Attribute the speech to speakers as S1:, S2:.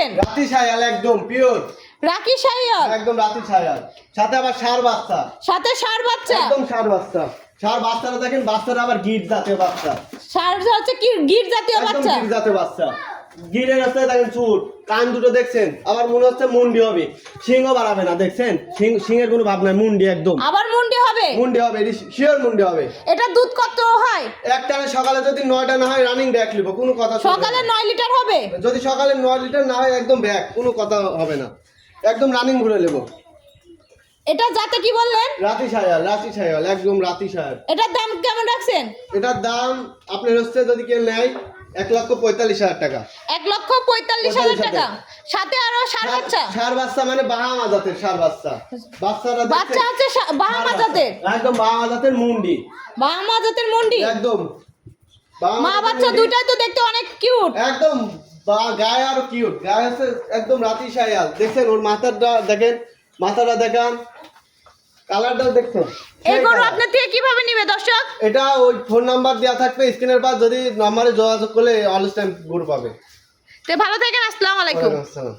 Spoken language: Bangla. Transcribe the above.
S1: রাখছেন?
S2: রাতি শায়াল একদম পিওর
S1: রাকি শাহিয়াল
S2: একদম রাতি শায়াল, সাথে আবার ষাঁড় বাচ্চা,
S1: সাথে ষাঁড় বাচ্চা।
S2: একদম ষাঁড় বাচ্চা। ষাঁড় বাচ্চাটা দেখেন, বাচ্চাটা আবার গিট জাতীয় বাচ্চা,
S1: ষাঁড় হচ্ছে কি গির জাতীয়
S2: একদম
S1: বাচ্চা।
S2: গিট জাতীয় বাচ্চা। গিরের রাস্তায় দেখেন চুট, কান দুটো দেখছেন, আবার মনে হচ্ছে মুন্ডি হবে, সিংহ বাড়াবে না, দেখছেন সিংহের কোনো ভাব নাই, মুন্ডি একদম
S1: আবার মুন্ডি হবে?
S2: মুন্ডি হবে, শিওর মুন্ডি হবে।
S1: এটা দুধ কত হয়?
S2: একটানে সকালে যদি 9টা না হয় রানিং ব্যাক লিব, কোনো কথা শুনবে
S1: সকালে
S2: না।
S1: 9 লিটার হবে?
S2: যদি সকালে 9 লিটার না হয় একদম ব্যাক, কোনো কথা হবে না, একদম রানিং ঘুরে নেব।
S1: এটা জাতে কি বললেন?
S2: রাতি শায়াল একদম রাতি শায়াল।
S1: এটার দাম কেমন রাখছেন?
S2: এটার দাম আপনার হচ্ছে যদি কেউ নেয় 1,45,000 টাকা।
S1: 1,45,000 টাকা। সাথে আরো ষাঁড় বাচ্চা।
S2: ষাঁড় বাচ্চা মানে বাহামা জাতের ষাঁড় বাচ্চা। বাচ্চারা
S1: বাচ্চা আছে বাহামা জাতের,
S2: একদম বাহামা জাতের মুন্ডি,
S1: বাহামা জাতের মুন্ডি
S2: একদম
S1: মা বাচ্চা দুটাই তো দেখতে অনেক কিউট।
S2: একদম গায়ে আরো কিউট, গায়ে হচ্ছে একদম রাতি শায়াল। দেখছেন ওর মাথাটা দেখেন, মাথাটা দেখান, কালারটাও দেখছেন।
S1: এই গরু আপনার থেকে কিভাবে নিবে দর্শক?
S2: এটা ওই ফোন নাম্বার দেওয়া থাকবে স্ক্রিনের পাশে, যদি নম্বরে যোগাযোগ করলে অলস টাইম গরু পাবে।
S1: তো ভালো থাকেন, আসসালামু আলাইকুম।
S2: ওয়ালাইকুম আসসালাম।